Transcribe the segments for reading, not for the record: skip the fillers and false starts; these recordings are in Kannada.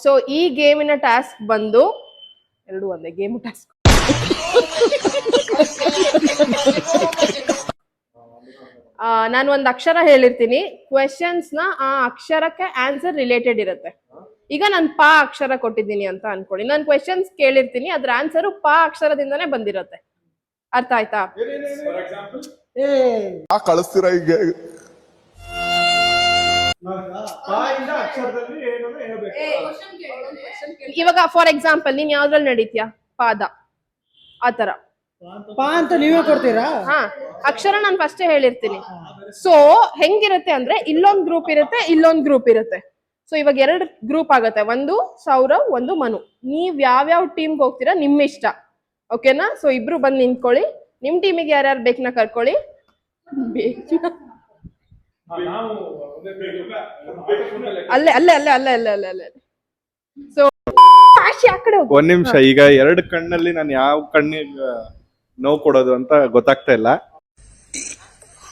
ಸೊ ಈ ಗೇಮಿನ ಟಾಸ್ಕ್ ಬಂದು ಎರಡು ಒಂದೇ ಗೇಮ್ ಟಾಸ್ಕ್. ನಾನು ಒಂದು ಅಕ್ಷರ ಹೇಳಿರ್ತೀನಿ, ಕ್ವೆಶನ್ಸ್ ನ ಆ ಅಕ್ಷರಕ್ಕೆ ಆನ್ಸರ್ ರಿಲೇಟೆಡ್ ಇರುತ್ತೆ. ಈಗ ನಾನು ಪ ಅಕ್ಷರ ಕೊಟ್ಟಿದ್ದೀನಿ ಅಂತ ಅನ್ಕೊಳ್ಳಿ, ನಾನು ಕ್ವೆಶನ್ಸ್ ಕೇಳಿರ್ತೀನಿ, ಅದ್ರ ಆನ್ಸರ್ ಪ ಅಕ್ಷರದಿಂದಾನೇ ಬಂದಿರುತ್ತೆ. ಅರ್ಥ ಆಯ್ತಾ? ಕಳಿಸ್ತೀರಾ ಈಗ? ಇವಾಗ ಫಾರ್ ಎಕ್ಸಾಂಪಲ್ ನೀನ್ ಯಾವ್ದ್ರಲ್ಲಿ ನಡೀತೀಯಾ? ಪಾದ, ಆತರ ಪಾ ಅಂತ ನೀವೇ ಕೊಡ್ತೀರಾ? ಹಾ, ಅಕ್ಷರ ನಾನು ಫಸ್ಟೇ ಹೇಳಿರ್ತೀನಿ. ಸೊ ಹೆಂಗಿರುತ್ತೆ ಅಂದ್ರೆ ಇಲ್ಲೊಂದ್ ಗ್ರೂಪ್ ಇರುತ್ತೆ, ಇಲ್ಲೊಂದ್ ಗ್ರೂಪ್ ಇರುತ್ತೆ. ಸೊ ಇವಾಗ 2 ಗ್ರೂಪ್ ಆಗತ್ತೆ, ಒಂದು ಸೌರವ್, ಒಂದು ಮನು. ನೀವ್ ಯಾವ್ಯಾವ ಟೀಮ್ಗೆ ಹೋಗ್ತೀರಾ ನಿಮ್ ಇಷ್ಟ, ಓಕೆನಾ? ಸೊ ಇಬ್ರು ಬಂದ್ ನಿಂತ್ಕೊಳ್ಳಿ, ನಿಮ್ ಟೀಮಿಗೆ ಯಾರ್ಯಾರು ಬೇಕನ್ನ ಕರ್ಕೊಳ್ಳಿ. ಅಲ್ಲೇ ಅಲ್ಲೇ ಅಲ್ಲೇ ಅಲ್ಲೇ ಅಲ್ಲೇ ಅಲ್ಲೇ ಅಲ್ಲೇ. ಸೊ ಆ ಕಡೆ ಹೋಗಿ. ಒಂದ್ ನಿಮಿಷ, ಈಗ 2 ಕಣ್ಣಲ್ಲಿ ನಾನು ಯಾವ ಕಣ್ಣಿಗೆ ನೋವು ಕೊಡೋದು ಅಂತ ಗೊತ್ತಾಗ್ತಾ ಇಲ್ಲ.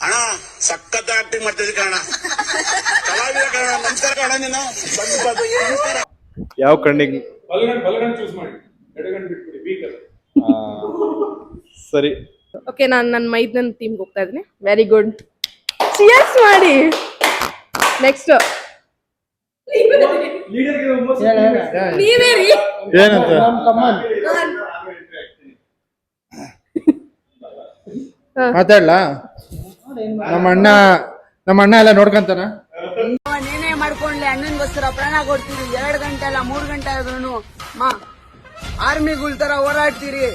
ಅಣ್ಣ ಸಖತ್ ಆಕ್ಟಿಂಗ್ ಮಾಡ್ತಿದ್ದೆ ಕಣ, ಕಲಾವಿದ ಕಣ, ನಮಸ್ಕಾರ ಕಣ. ನೀನು ಯಾವ ಕಣ್ಣಿಗೆ? ಸರಿ, ಓಕೆ, ನಾನು ನನ್ನ ಮೈದನ್ ಟೀಮ್ಗೆ ಹೋಗ್ತಾ ಇದ್ದೀನಿ. ವೆರಿ ಗುಡ್, ಚಿಯರ್ಸ್ ಮಾಡಿ. ನೆಕ್ಸ್ಟ್ ನೀವೇ ರೀ. ಏನಂತ? ಮಾತಾಡ್ಲಾ? ನಮ್ಮ ಅಣ್ಣ ಎಲ್ಲ ನೋಡ್ಕೊಂತಾನ. ನೀನೇ ಮಾಡ್ಕೊಂಡ್ಲೆ, ಅಣ್ಣನ್ಗೋಸ್ಕರ ಪ್ರಾಣ ಕೊಡ್ತೀರಿ. 2 ಗಂಟೆ ಅಲ್ಲ 3 ಗಂಟೆ ಆದ್ರೂ ಆರ್ಮಿಗಳ ತರ ಹೋರಾಡ್ತೀರಿ.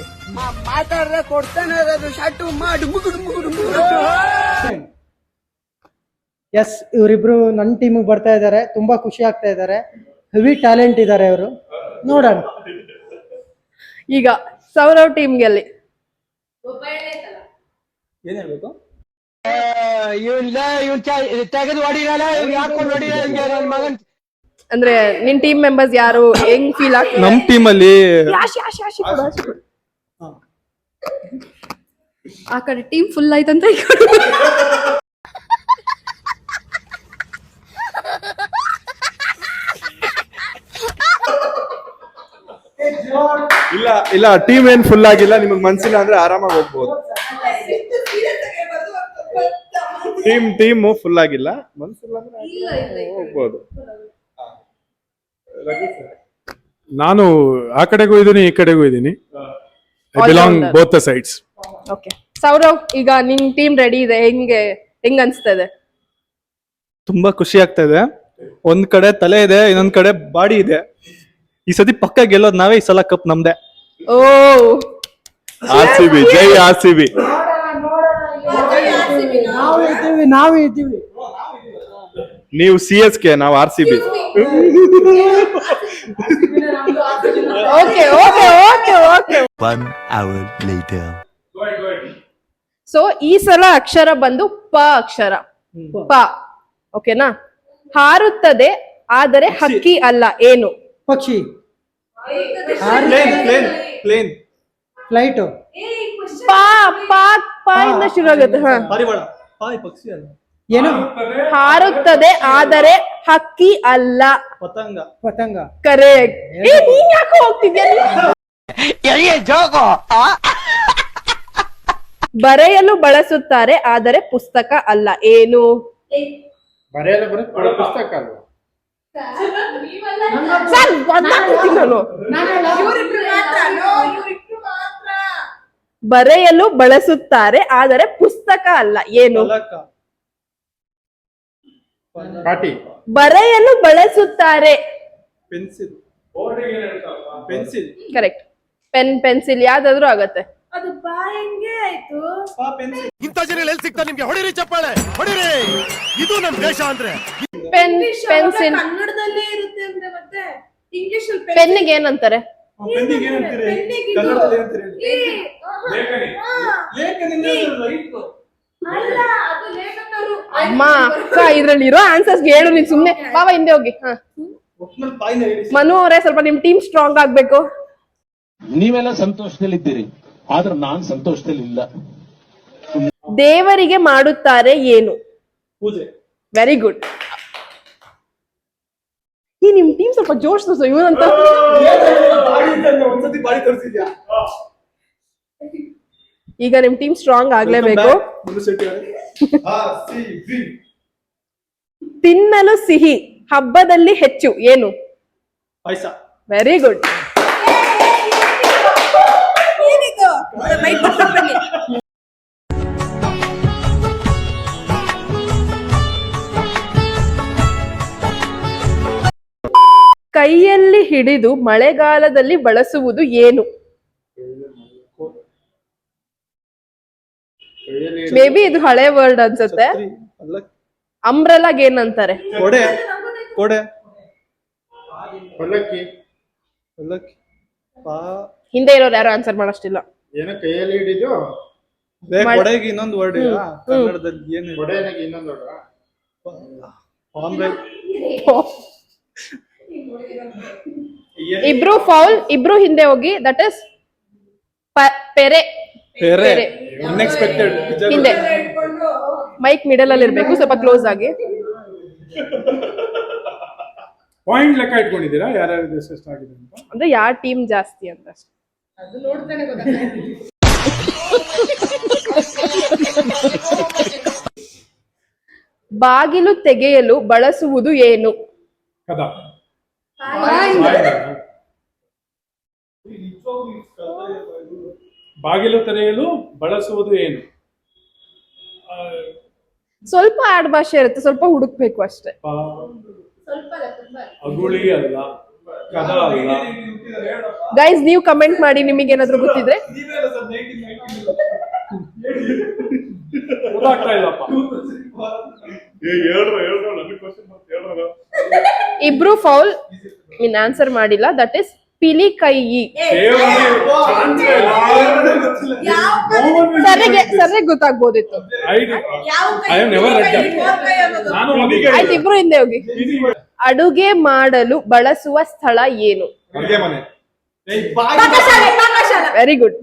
ಮಾತಾಡ್ರೆ ಕೊಡ್ತಾನೆ ಇರೋದು ಶಟು ಮಾಡಿ ಎಸ್, ಇವರಿಬ್ರು ನನ್ನ ಟೀಮಿಗೆ ಬರ್ತಾ ಇದ್ದಾರೆ. ತುಂಬಾ ಖುಷಿ ಆಗ್ತಾ ಇದ್ದಾರೆ. ಹೆವಿ ಟ್ಯಾಲೆಂಟ್ ಇದ್ದಾರೆ ಇವರು. ನೋಡೋಣ. ಈಗ ಸೌರವ್ ಟೀಮ್ಗೆ ಅಲ್ಲಿ ಏನ್ ಹೇಳ್ಬೇಕು? ಅಂದ್ರೆ ನಿನ್ ಟೀಮ್ ಮೆಂಬರ್ಸ್ ಯಾರು, ಹೆಂಗ್ ಫೀಲ್ ಆಗ್ತದೆ? ನಮ್ ಟೀಮ್ ಅಲ್ಲಿ ಆ ಕಡೆ ಟೀಮ್ ಫುಲ್ ಆಯ್ತಂತ ಇಲ್ಲ ಟೀಮ್ ಏನ್ ಫುಲ್ ಆಗಿಲ್ಲ. ನಿಮಗ್ ಮನ್ಸಿಲ್ಲ ಅಂದ್ರೆ ಆರಾಮಾಗಿ ಹೋಗ್ಬೋದು. ಟೀಮ್ ಫುಲ್ ಆಗಿಲ್ಲ, ಮನ್ಸಿಲ್ಲ ಅಂದ್ರೆ ಹೋಗ್ಬೋದು. ನಾನು ಆ ಕಡೆಗೂ ಇದ್ದೀನಿ, ಈ ಕಡೆಗೂ ಇದ್ದೀನಿ. I belong both the sides. Okay Sourav, ಈಗ ನಿನ್ ಟೀಮ್ ರೆಡಿ ಇದೆ, ಹೆಂಗ್ ಅನ್ಸ್ತಾ ಇದೆ? ತುಂಬಾ ಖುಷಿ ಆಗ್ತಾ ಇದೆ. ಒಂದ್ ಕಡೆ ತಲೆ ಇದೆ, ಇನ್ನೊಂದ್ ಕಡೆ ಬಾಡಿ ಇದೆ. ಈ ಸತಿ ಪಕ್ಕ ಗೆಲ್ಲೋದ್ ನಾವೇ. ಈ ಸಲ ಕಪ್ ನಮ್ದೆ. ಓ, RCB, ಜೈ RCB. ನಾವು ಇದ್ದೀವಿ. ನೀವು CSK, ನಾವು RCB. Okay okay okay okay. 1 hour later. So ಈ ಸಲ ಅಕ್ಷರ ಬಂದು ಪ ಅಕ್ಷರ. ಪ, ಓಕೆನಾ? ಹಾರುತ್ತದೆ ಆದರೆ ಹಕ್ಕಿ ಅಲ್ಲ, ಏನು? ಪಕ್ಷಿ. ಪ್ಲೇನ್. ಫ್ಲೈಟ್. ಪಾ ಪಾ ಪಾ ಇಂದ ಶುರು ಆಗುತ್ತೆ. ಹಾ, ಪಕ್ಷಿ ಅಲ್ಲ. ಏನು? ಹಾರುತ್ತದೆ ಆದರೆ ಹಕ್ಕಿ ಅಲ್ಲ, ಪತಂಗ. ಕರೆಕ್ಟ್. ನೀನ್ ಯಾಕೆ ಹೋಗ್ತಿದ್ಯಾ? ಬರೆಯಲು ಬಳಸುತ್ತಾರೆ ಆದರೆ ಪುಸ್ತಕ ಅಲ್ಲ, ಏನು? ಬರೆಯಲ್ಲ ಬರುತ್ತೆ ಪುಸ್ತಕ ಅಲ್ವಾ? ಸರ್ ಗೊತ್ತಾಗ್ತೀನಿ ನಾನು. ಬರೆಯಲು ಬಳಸುತ್ತಾರೆ ಆದರೆ ಪುಸ್ತಕ ಅಲ್ಲ, ಏನು? ಪಾಟಿ. ಬರೆಯಲು ಬಳಸುತ್ತಾರೆ. ಪೆನ್ಸಿಲ್. ಕರೆಕ್ಟ್. ಪೆನ್, ಪೆನ್ಸಿಲ್ ಯಾವ್ದಾದ್ರು ಆಗತ್ತೆ. ಇಂಥ ಜನ ಎಲ್ಲಿ ಸಿಗ್ತಾರೆ ನಿಮ್ಗೆ? ಹೊಡಿರಿ ಚಪ್ಪಾಳೆ, ಹೊಡಿರಿ. ಇದು ನಮ್ ದೇಶ ಅಂದ್ರೆ. Pen, pencil. ಕನ್ನಡದಲ್ಲೇ ಇರುತ್ತೆ ಅಂದ್ರೆ ಮತ್ತೆ ಇಂಗ್ಲಿಷ್ ಅಲ್ಲಿ ಪೆನ್ನಿಗೆ ಏನಂತಾರೆ? ಅಮ್ಮ ಅಕ್ಕ, ಇದ್ರಲ್ಲಿ ಇರೋ ಆನ್ಸರ್ಸ್ ಹೇಳು ನೀನ್. ಸುಮ್ನೆ ಬಾಬಾ ಹಿಂದೆ ಹೋಗಿ. ಹಾ, ಮನು ಅವರೇ, ಸ್ವಲ್ಪ ನಿಮ್ ಟೀಮ್ ಸ್ಟ್ರಾಂಗ್ ಆಗ್ಬೇಕು. ನೀವೆಲ್ಲ ಸಂತೋಷದಲ್ಲಿದ್ದೀರಿ, ಆದ್ರೆ ನಾನ್ ಸಂತೋಷದಲ್ಲಿ ಇಲ್ಲ. ದೇವರಿಗೆ ಮಾಡುತ್ತಾರೆ ಏನು? ಪೂಜೆ. Very good. ಈ ನಿಮ್ ಟೀಮ್ ಸ್ವಲ್ಪ ಜೋಶ್ ತೋರ್ಸು ಇವನಂತ. ಈಗ ನಿಮ್ ಟೀಮ್ ಸ್ಟ್ರಾಂಗ್ ಆಗ್ಲೇಬೇಕು. ತಿನ್ನಲು ಸಿಹಿ, ಹಬ್ಬದಲ್ಲಿ ಹೆಚ್ಚು, ಏನು? ಪಾಯಸ. Very good. ಕೈಯಲ್ಲಿ ಹಿಡಿದು ಮಳೆಗಾಲದಲ್ಲಿ ಬಳಸುವುದು ಏನು? ಮೇ ಬಿ ಇದು ಹಳೆ ವರ್ಡ್ ಅನ್ಸುತ್ತೆ. ಅಂಬ್ರೆಲಾಗ್ ಏನಂತಾರೆ? ಕೊಡೆ. ಕೊಡೆ. ಪಲ್ಲಕ್ಕಿ. ಪಲ್ಲಕ್ಕಿ. ಹಿಂದೆ ಇರೋರು ಯಾರು ಆನ್ಸರ್ ಮಾಡಷ್ಟಿಲ್ಲ. ಏನೋ ಕೈಯಲ್ಲಿ ಹಿಡಿದು ಕೊಡೆಗೆ ಇನ್ನೊಂದು ವರ್ಡ್ ಕನ್ನಡದಲ್ಲಿ ಏನು? ಕೊಡೆಗೆ ಇನ್ನೊಂದು ಇಬ್ರು ಫೌಲ್, ಇಬ್ರು ಹಿಂದೆ ಹೋಗಿ. ದಟ್ ಇಸ್ ಪೆರೆ. ಬೇರೆ ಅನ್ಎಕ್ಸ್ಪೆಕ್ಟೆಡ್. ಹಿಂದೆ ಮೈಕ್ ಮಿಡಲ್ ಅಲ್ಲಿ ಇರ್ಬೇಕು, ಸ್ವಲ್ಪ ಕ್ಲೋಸ್ ಆಗಿ. ಪಾಯಿಂಟ್ ಲೆಕ್ಕ ಇಟ್ಕೊಂಡಿದ್ದೀರಾ ಯಾರ್ಯಾರು ಎಷ್ಟಾಗಿದೆ ಅಂತ? ಅಂದ್ರೆ ಯಾರ್ ಟೀಮ್ ಜಾಸ್ತಿ ಅಂತ. ಬಾಗಿಲು ತೆಗೆಯಲು ಬಳಸುವುದು ಏನು? ಕದ. ಬಾಗಿಲು ತೆರೆಯಲು ಬಳಸುವುದು ಏನು? ಸ್ವಲ್ಪ ಆಡ್ ಭಾಷೆ ಇರುತ್ತೆ, ಸ್ವಲ್ಪ ಹುಡುಕ್ಬೇಕು ಅಷ್ಟೇ. ಅಗುಳಿ ಅಲ್ಲ, ಕದ ಅಲ್ಲ. ಗೈಸ್ ನೀವು ಕಮೆಂಟ್ ಮಾಡಿ ನಿಮಗೆ ಏನಾದ್ರು ಗೊತ್ತಿದ್ರೆ. ಗೊತ್ತಾಗ್ತಾ ಇಲ್ಲಪ್ಪ. ಇಬ್ರು ಫೌಲ್, ಇನ್ ಆನ್ಸರ್ ಮಾಡಿಲ್ಲ. ದಟ್ ಇಸ್ ಪಿಲಿ ಕೈಯಿ. ಸರಿಯಾಗಿ ಗೊತ್ತಾಗ್ಬೋದಿತ್ತು. ಆಯ್ತು, ಇಬ್ರು ಹಿಂದೆ ಹೋಗಿ. ಅಡುಗೆ ಮಾಡಲು ಬಳಸುವ ಸ್ಥಳ ಏನು? Very good.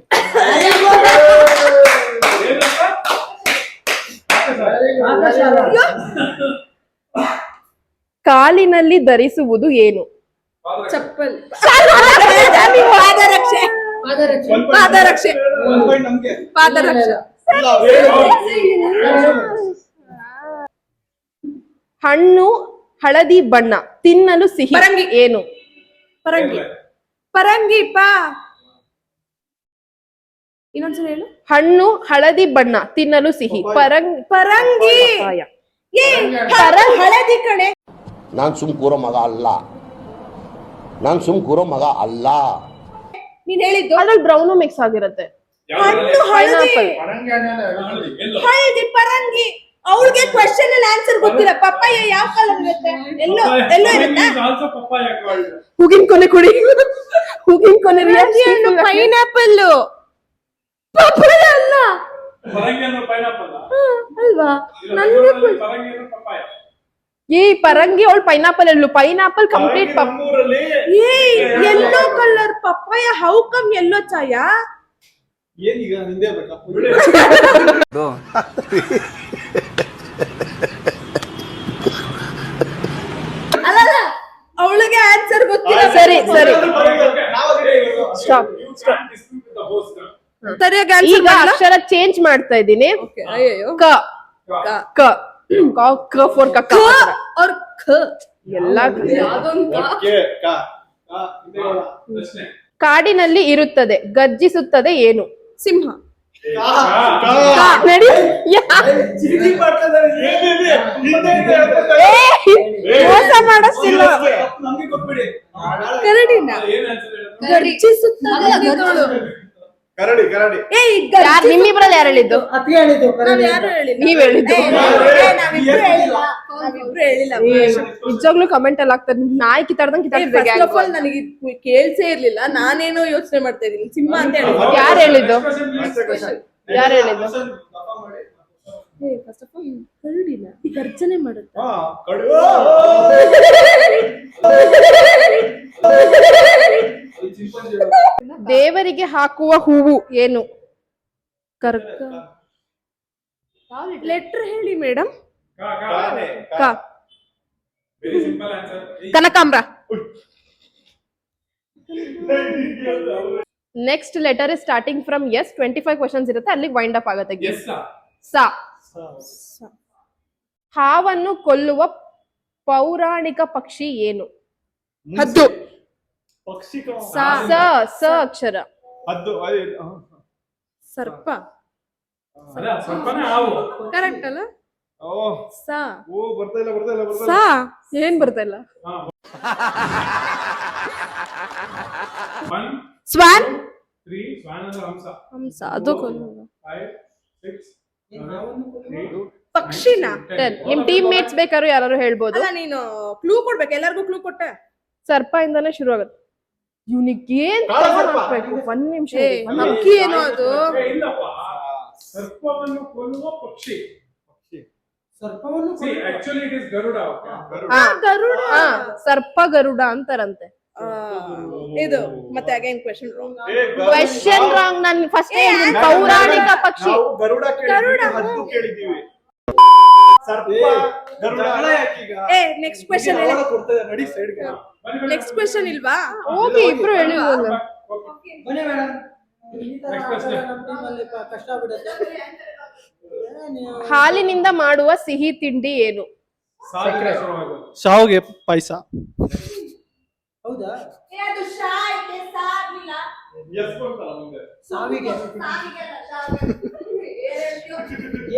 ಕಾಲಿನಲ್ಲಿ ಧರಿಸುವುದು ಏನು? ಚಪ್ಪಲ್. ಪಾದರಕ್ಷೆ. ಪಾದರಕ್ಷೆ. ಪಾದರಕ್ಷೆ. ಹಣ್ಣು ಹಳದಿ ಬಣ್ಣ, ತಿನ್ನಲು ಸಿಹಿ, ಏನು? ಪರಂಗಿ. ಪರಂಗಿ ಪಾ. ಇನ್ನೊಂದ್ಸಲ ಹೇಳು. ಹಣ್ಣು ಹಳದಿ ಬಣ್ಣ, ತಿನ್ನಲು ಸಿಹಿ, ಪರಂಗಿ. ಹಳದಿ ಕಣೆ. ನಾನ್ ಸುಮ್ ಕೂರೋ ಮಗ ಅಲ್ಲ, ನಾನ್ ಸುಮ್ ಕೂರೋ ಮಗ ಅಲ್ಲ. ನೀನ್ ಹೇಳಿದ್ದು ಅದ್ರಲ್ಲಿ ಬ್ರೌನು ಮಿಕ್ಸ್ ಆಗಿರುತ್ತೆ. ಪೈನಾಪಲ್. ಹಳದಿ ಪರಂಗಿ. ಅವಳಿಗೆ ಕ್ವೆಶ್ಚನ್ ಅಲ್ಲಿ ಆನ್ಸರ್ ಗೊತ್ತಿಲ್ಲ. ಪಪ್ಪಾಯ ಯಾವ ಕಲರ್ ಇರುತ್ತೆ? ಎಲ್ಲೋ ಇರುತ್ತೆ. ಹೂಗಿನ ಕೊನೆ ಕುಡಿ. ಹೂಗಿನ ಕೊನೆ ಪೈನಾಪಲ್. ಪಪ್ಪಾಯ ಅಲ್ಲ ಅಲ್ವಾ? ಈ ಪರಂಗಿ ಅವಳು ಪೈನಾಪಲ್ ಎಲ್ಲು. Pineapple complete. Yellow colour papaya. How come yellow ಚಾಯ? ಏನೀಗ ನಿಂದೆ ಬೇಕಾ? ಅವಳಿಗೆ ಆನ್ಸರ್ ಗೊತ್ತಿಲ್ಲ. ಸರಿ ಸ್ಟಾಪ್. ಈಗ ಅಕ್ಷರ ಚೇಂಜ್ ಮಾಡ್ತಾ ಇದ್ದೀನಿ. ಕ ಕ ಕ ಫಾರ್ ಕಕ್ಕ और ख ಎಲ್ಲ. ಕಾಡಿನಲ್ಲಿ ಇರುತ್ತದೆ, ಗರ್ಜಿಸುತ್ತದೆ, ಏನು? ಸಿಂಹ. ನಡಿ. ಮೋಸ ಮಾಡಿಸ್ತಿಲ್ಲ. ಕರಡಿನ ಗರ್ಜಿಸುತ್ತದೆ. ನಿಮ್ಮಿಬ್ರಲ್ಲಿ ಯಾರು ಹೇಳಿದ್ದು? ನೀವ್ ಹೇಳಿದ್ದು. ನಿಜವಾಗ್ಲೂ ಕಮೆಂಟ್ ಅಲ್ಲಿ ಆಗ್ತದೆ. ನಾಯಿ ಕಿತ್ತಾಡ್ದಂಗ್ ಕಿತ್ತಾಡ್ತಿದ್ದೆ. ನನಗೆ ಕೇಳ್ಸೇ ಇರ್ಲಿಲ್ಲ. ನಾನೇನೋ ಯೋಚನೆ ಮಾಡ್ತಾ ಇದೀನಿ ಸಿಂಹ ಅಂತ ಹೇಳಿ. ಯಾರು ಹೇಳಿದ್ದು? ಯಾರು ಹೇಳಿದ್ದು? ಫಸ್ಟ್ ಆಫ್ ಆಲ್ ಕರಡಿನ ಗರ್ಜನೆ ಮಾಡುತ್ತಾ? ದೇವರಿಗೆ ಹಾಕುವ ಹೂವು ಏನು? ಕರ್ಕ. ಲೆಟರ್ ಹೇಳಿ ಮೇಡಮ್. ಕ. ಕನಕಾಂಬ್ರ. Next letter is starting from S. 25 questions ಇರುತ್ತೆ, ಅಲ್ಲಿಗೆ ವೈಂಡ್ ಅಪ್ ಆಗುತ್ತೆ. ಸಾ. ಹಾವನ್ನು ಕೊಲ್ಲುವ ಪೌರಾಣಿಕ ಪಕ್ಷಿ ಏನು? ಹದ್ದು. ಸ ಅಕ್ಷರ. ಸರ್ಪ. ಕರೆಕ್ಟ್ ಅಲ್ಲ? ಏನ್ ಬರ್ತಾ ಇಲ್ಲ? ಸ್ವಾನ್. ಹಂಸ. ಅದು ಪಕ್ಷಿನ. ನಿಮ್ ಟೀಮ್ ಮೇಟ್ಸ್ ಬೇಕಾದ್ರು ಯಾರು ಹೇಳ್ಬೋದು. ನೀನು ಕ್ಲೂ ಕೊಡ್ಬೇಕು, ಎಲ್ಲರಿಗೂ ಕ್ಲೂ ಕೊಟ್ಟೆ. ಸರ್ಪ ಇಂದಾನೆ ಶುರು ಆಗುತ್ತೆ. ಇವನಿಗೆ ಏನ್ ಹಾಕ್ಬೇಕು? 1 ನಿಮಿಷ. ಅಕ್ಕಿ ಏನೋ ಅದು. ಸರ್ಪವನ್ನು ಕೊಲ್ಲುವ ಪಕ್ಷಿ. ಸರ್ಪ ಗರುಡ ಅಂತಾರಂತೆ. ಇದು ಮತ್ತೆ again question wrong. Question wrong. ನಾನು ಫಸ್ಟ್ ಪೌರಾಣಿಕ ಪಕ್ಷಿ. ಗರುಡ. ನೆಕ್ಸ್ಟ್ ಕ್ವೆಶ್ಚನ್ ಹೇಳಿ. ನೆಕ್ಸ್ಟ್ ಕ್ವೆಶ್ಚನ್ ಇಲ್ವಾ? ಹೋಗಿ ಇಬ್ರು ಹೇಳಿಲ್ಲ. ಬನ್ನಿ ಮೇಡಮ್, ಈ ತರ ಆಡಿದ್ರೆ ನಮ್ಮ ಟೀಮಲ್ಲಿ ಕಷ್ಟ ಬಿಡುತ್ತೆ. ಹಾಲಿನಿಂದ ಮಾಡುವ ಸಿಹಿ ತಿಂಡಿ ಏನು? ಶಾವಿಗೆ ಪಾಯಸ. ಹೌದಾ? ಸಾವಿಗೆ.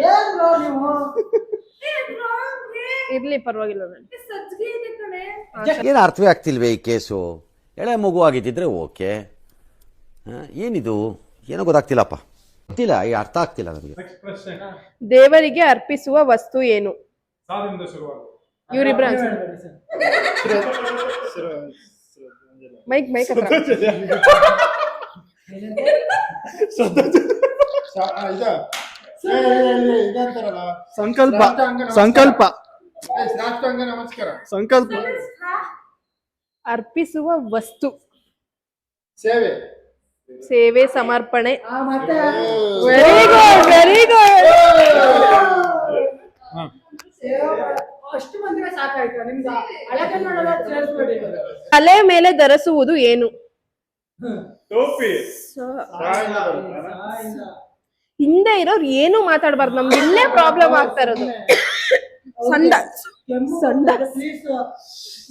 ಏನ್ ಬ್ರೋ ನೀವು? ಇರ್ಲಿ ಪರವಾಗಿಲ್ಲ. ಏನು ಅರ್ಥವೇ ಆಗ್ತಿಲ್ವೇ ಈ ಕೇಸು? ಎಳೆ ಮಗು ಆಗಿದ್ದಿದ್ರೆ ಓಕೆ, ಏನಿದು ಏನೋ ಗೊತ್ತಾಗ್ತಿಲ್ಲಪ್ಪ, ಗೊತ್ತಿಲ್ಲ, ಈ ಅರ್ಥ ಆಗ್ತಿಲ್ಲ ನನಗೆ. ದೇವರಿಗೆ ಅರ್ಪಿಸುವ ವಸ್ತು ಏನು? ಇವರಿಬ್ರು ಮೈಕ್ ಹತ್ರ. ಇದಂತಾರಲ್ಲ ಸಂಕಲ್ಪ. ಸಂಕಲ್ಪ. ನಮಸ್ಕಾರ. ಸಂಕಲ್ಪ. ಅರ್ಪಿಸುವ ವಸ್ತು. ಸೇವೆ. ಸೇವೆ, ಸಮರ್ಪಣೆ. ಮತ್ತೆ ವೆರಿ ಗುಡ್, ವೆರಿ ಗುಡ್. ಅಷ್ಟು ಬಂದ್ರೆ ಸಾಕಾಯ್ತು ನಿಮ್ಗೆ. ಹಳಕ ನೋಡಲ್ಲ ಸೇರಿಸ್ಬೇಡಿ. ತಲೆ ಮೇಲೆ ಧರಿಸುವುದು ಏನು? ಹಿಂದೆ ಇರೋರು ಏನು ಮಾತಾಡ್ಬಾರ್ದು, ನಮ್ಗೆ ಇಲ್ಲೇ ಪ್ರಾಬ್ಲಮ್ ಆಗ್ತಾ ಇರೋದು. ಸಂಡ. ಪ್ಲೀಸ್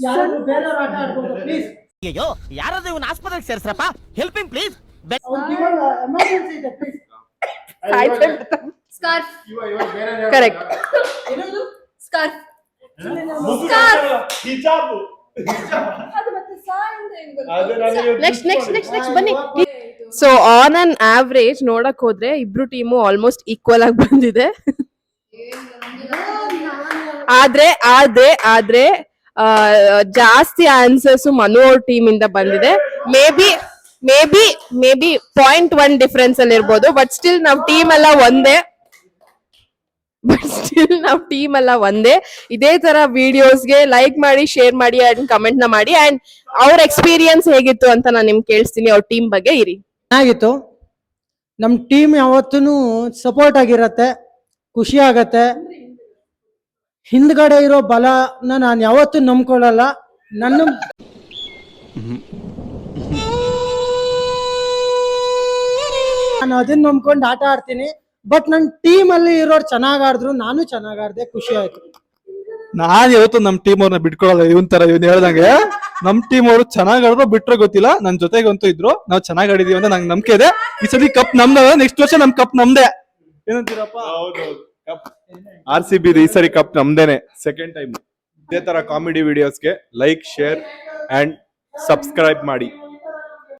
ಯಾರು ಬೇರೆಯವ್ರು ಆಟ ಆಡ್ಬೋದು ಪ್ಲೀಸ್. ಅಯ್ಯೋ, ಯಾರಾದ್ರೂ ಇವನ್ ಆಸ್ಪತ್ರೆಗೆ ಸೇರಿಸ್ರಪ್ಪ, ಹೆಲ್ಪಿಂಗ್ ಪ್ಲೀಸ್. ಎಮರ್ಜೆನ್ಸಿ ಇದೆ ಪ್ಲೀಸ್. ಸ್ಕಾರ್ಫ್. ಕರೆಕ್ಟ್. ಏನದು? ಸ್ಕಾರ್ಫ್. ನೆಕ್ಸ್ಟ್ ಬನ್ನಿ. ಸೊ ಆನ್ ಅನ್ ಆವ್ರೇಜ್ ನೋಡಕ್ ಹೋದ್ರೆ ಇಬ್ರು ಟೀಮು ಆಲ್ಮೋಸ್ಟ್ ಈಕ್ವಲ್ ಆಗಿ ಬಂದಿದೆ. ಆದ್ರೆ ಜಾಸ್ತಿ ಆನ್ಸರ್ಸ್ ಮನು ಅವ್ರ ಟೀಮ್ ಇಂದ ಬಂದಿದೆ. ಮೇ ಬಿ 0.1 ಡಿಫ್ರೆನ್ಸ್ ಅಲ್ಲಿ ಇರ್ಬೋದು. ಬಟ್ ಸ್ಟಿಲ್ ನಾವ್ ಟೀಮ್ ಎಲ್ಲ ಒಂದೇ. ಇದೇ ತರ ವಿಡಿಯೋಸ್ಗೆ ಲೈಕ್ ಮಾಡಿ, ಶೇರ್ ಮಾಡಿ ಅಂಡ್ ಕಮೆಂಟ್ ನ ಮಾಡಿ. ಅಂಡ್ ಅವ್ರ ಎಕ್ಸ್ಪೀರಿಯನ್ಸ್ ಹೇಗಿತ್ತು ಅಂತ ನಾನು ನಿಮ್ಗೆ ಕೇಳಿಸ್ತೀನಿ. ಅವ್ರ ಟೀಮ್ ಬಗ್ಗೆ ಇರಿ. ಚೆನ್ನಾಗಿತ್ತು. ನಮ್ ಟೀಮ್ ಯಾವತ್ತೂ ಸಪೋರ್ಟ್ ಆಗಿರತ್ತೆ, ಖುಷಿ ಆಗತ್ತೆ. ಹಿಂದ್ಗಡೆ ಇರೋ ಬಲನ ನಾನು ಯಾವತ್ತೂ ನಂಬ್ಕೊಳ್ಳಲ್ಲ. ನಾನು ಅದನ್ನ ನಂಬ್ಕೊಂಡು ಆಟ ಆಡ್ತೀನಿ. ಬಟ್ ನನ್ನ ಟೀಮ್ ಅಲ್ಲಿ ಇರೋರು ಚೆನ್ನಾಗ್ ಆಡಿದ್ರು, ನಾನು ಚೆನ್ನಾಗ್ ಆಡ್ದೆ, ಖುಷಿ ಆಯ್ತು. ನಾನ್ ಯಾವತ್ತು ನಮ್ ಟೀಮ್ ಅವ್ರನ್ನ ಬಿಟ್ಕೊಳಲ್ಲ. ಇವನ್ ಹೇಳ್ದಂಗೆ ನಮ್ ಟೀಮ್ ಅವರು ಚೆನ್ನಾಗ್ ಆಡಿದ್ರು ಬಿಟ್ರೆ ಗೊತ್ತಿಲ್ಲ, ನನ್ ಜೊತೆಗಂತೂ ಇದ್ರು. ನಾವ್ ಚೆನ್ನಾಗ್ ಆಡಿದೀವಿ ಅಂತ ನಂಗೆ ನಂಬಿಕೆ ಇದೆ. ಈ ಸತಿ ಕಪ್ ನಮ್ದ, ನೆಕ್ಸ್ಟ್ ವರ್ಷ ನಮ್ ಕಪ್ ನಮ್ದೇ. ಏನಂತೀರಪ್ಪ? RCB ಈ ಸರಿ ಕಪ್ ನಮ್ದೇನೆ, ಸೆಕೆಂಡ್ ಟೈಮ್. ಇದೇ ತರ ಕಾಮಿಡಿ ವಿಡಿಯೋಸ್ಗೆ ಲೈಕ್, ಶೇರ್ ಅಂಡ್ ಸಬ್ಸ್ಕ್ರೈಬ್ ಮಾಡಿ.